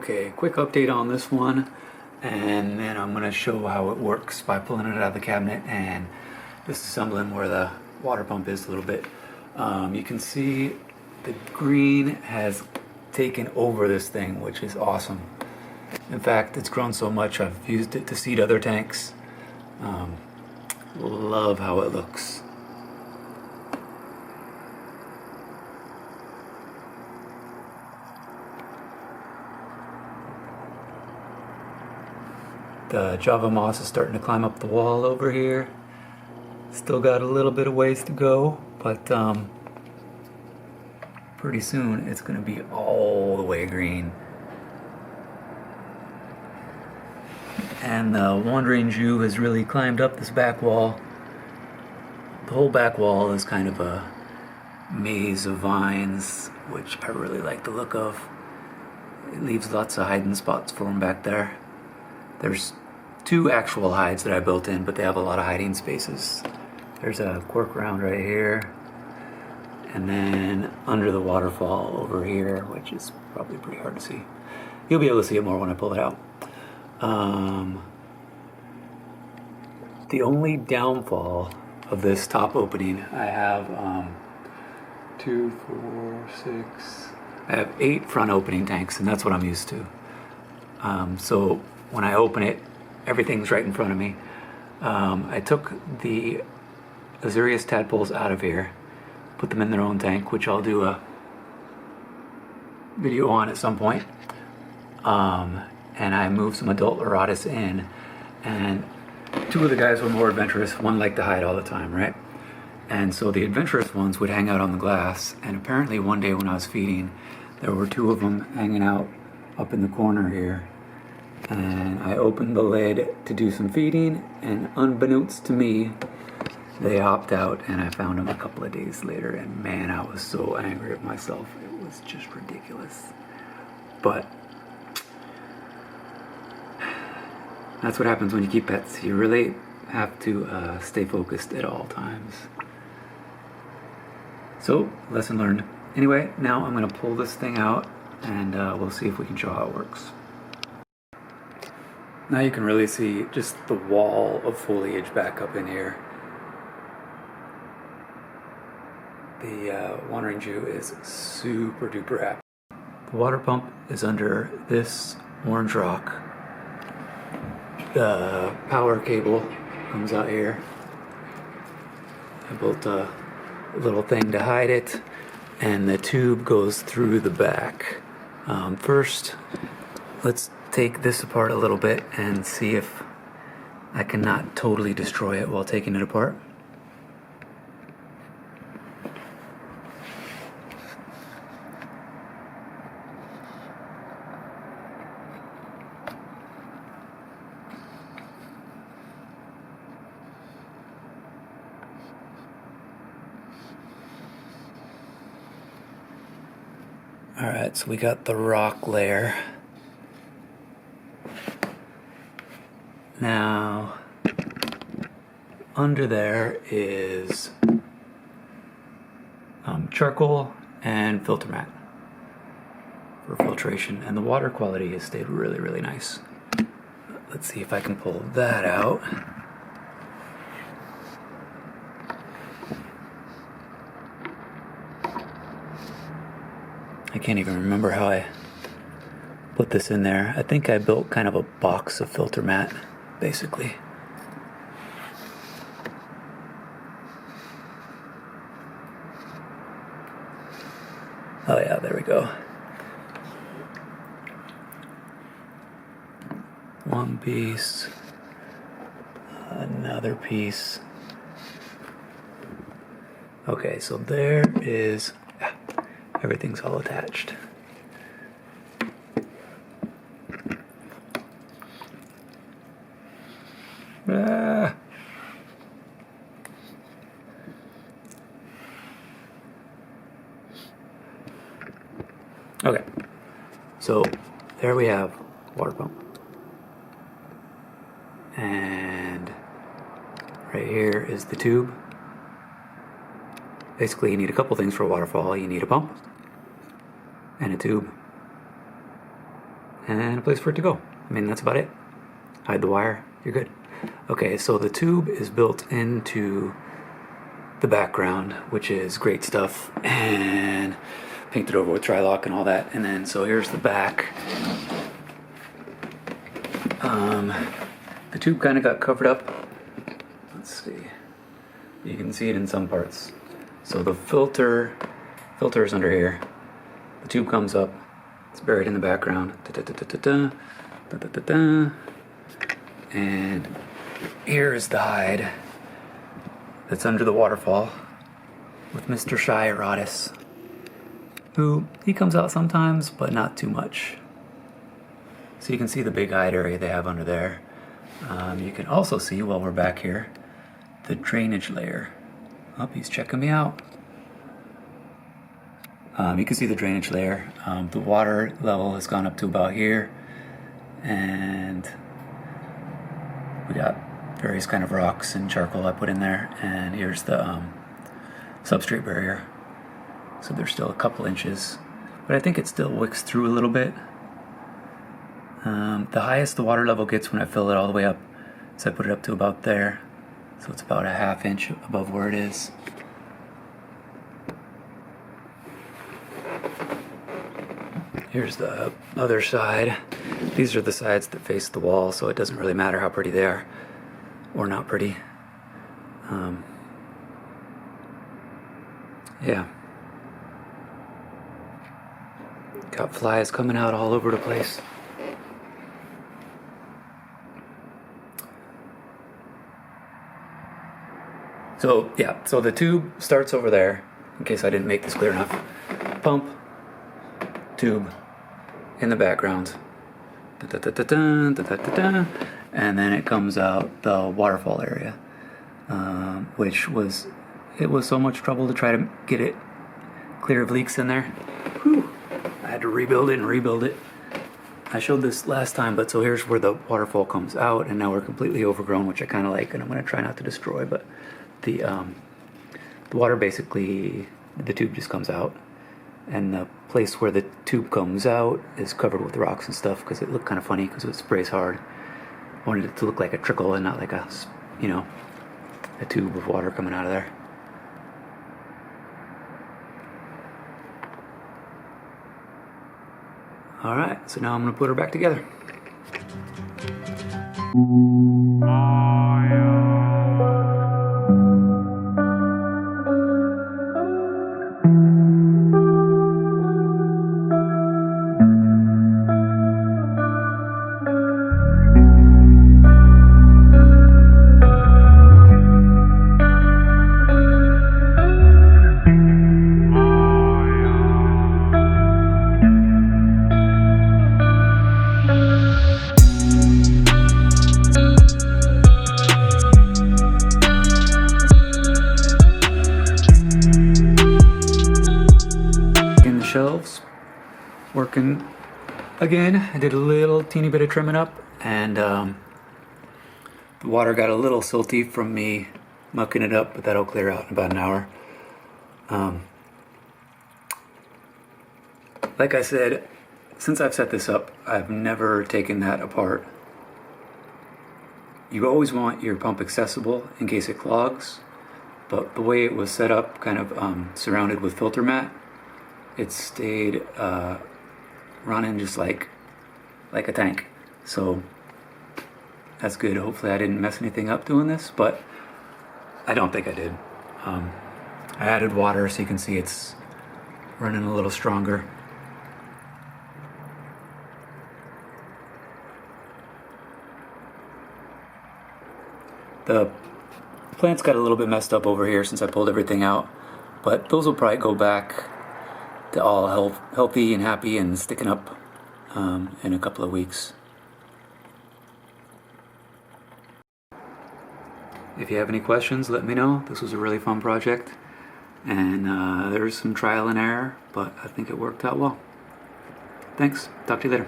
Okay, quick update on this one, and then I'm going to show how it works by pulling it out of the cabinet and disassembling where the water pump is a little bit. You can see the green has taken over this thing, which is awesome. In fact, it's grown so much I've used it to seed other tanks. Love how it looks. The Java moss is starting to climb up the wall over here. Still got a little bit of ways to go, but pretty soon it's going to be all the way green. And the Wandering Jew has really climbed up this back wall. The whole back wall is kind of a maze of vines, which I really like the look of. It leaves lots of hiding spots for him back there. There's two actual hides that I built in, but they have a lot of hiding spaces. There's a cork round right here, and then under the waterfall over here, which is probably pretty hard to see. You'll be able to see it more when I pull it out. The only downfall of this top opening, I have 2, 4, 6, I have 8 front opening tanks, and that's what I'm used to. So when I open it, everything's right in front of me. I took the Azurius tadpoles out of here, put them in their own tank, which I'll do a video on at some point. And I moved some adult Leratus in, and 2 of the guys were more adventurous. One liked to hide all the time, right? And so the adventurous ones would hang out on the glass, and apparently one day when I was feeding, there were 2 of them hanging out up in the corner here. And I opened the lid to do some feeding, and unbeknownst to me, they hopped out, and I found them a couple of days later, and man, I was so angry at myself. It was just ridiculous. But that's what happens when you keep pets. You really have to stay focused at all times. So, lesson learned. Anyway, now I'm going to pull this thing out, and we'll see if we can show how it works. Now you can really see just the wall of foliage back up in here. The Wandering Jew is super duper happy. The water pump is under this orange rock. The power cable comes out here. I built a little thing to hide it, and the tube goes through the back. First, let's take this apart a little bit and see if I can not totally destroy it while taking it apart. Alright, so we got the rock layer. Now, under there is charcoal and filter mat for filtration, and the water quality has stayed really, really nice. Let's see if I can pull that out. I can't even remember how I put this in there. I think I built kind of a box of filter mat, basically. Oh yeah, there we go. One piece, another piece. Okay, so there is, everything's all attached. Okay, so there we have water pump, and right here is the tube. Basically, you need a couple things for a waterfall. You need a pump and a tube, and a place for it to go. I mean, that's about it. Hide the wire, you're good. Okay, so the tube is built into the background, which is great stuff, and painted over with Tri-Lock and all that. And then, so here's the back. The tube kind of got covered up. Let's see. You can see it in some parts. So the filter is under here. The tube comes up. It's buried in the background. And here is the hide that's under the waterfall with Mr. Shy Erotis, who he comes out sometimes, but not too much. So you can see the big hide area they have under there. You can also see, while we're back here, the drainage layer. Oh, he's checking me out. You can see the drainage layer. The water level has gone up to about here, and we got various kind of rocks and charcoal I put in there, and here's the substrate barrier. So there's still a couple inches, but I think it still wicks through a little bit. The highest the water level gets when I fill it all the way up, so I put it up to about there. So it's about a ½ inch above where it is. Here's the other side. These are the sides that face the wall, so it doesn't really matter how pretty they are, or not pretty. Yeah. Got flies coming out all over the place. So yeah, so the tube starts over there, in case I didn't make this clear enough. Pump, tube, in the background. And then it comes out the waterfall area, which was so much trouble to try to get it clear of leaks in there. Whew. I had to rebuild it and rebuild it. I showed this last time, but so here's where the waterfall comes out, and now we're completely overgrown, which I kind of like, and I'm going to try not to destroy, but the water basically, the tube just comes out, and the place where the tube comes out is covered with rocks and stuff because it looked kind of funny because it sprays hard. I wanted it to look like a trickle and not like a, you know, a tube of water coming out of there. Alright, so now I'm going to put her back together. Shelves, working again. I did a little teeny bit of trimming up, and the water got a little silty from me mucking it up, but that'll clear out in about an hour. Like I said, since I've set this up, I've never taken that apart. You always want your pump accessible in case it clogs, but the way it was set up, kind of surrounded with filter mat, it stayed running just like a tank. So that's good. Hopefully I didn't mess anything up doing this, but I don't think I did. I added water so you can see it's running a little stronger. The plants got a little bit messed up over here since I pulled everything out, but those will probably go back to all healthy and happy and sticking up in a couple of weeks. If you have any questions, let me know. This was a really fun project, and there was some trial and error, but I think it worked out well. Thanks. Talk to you later.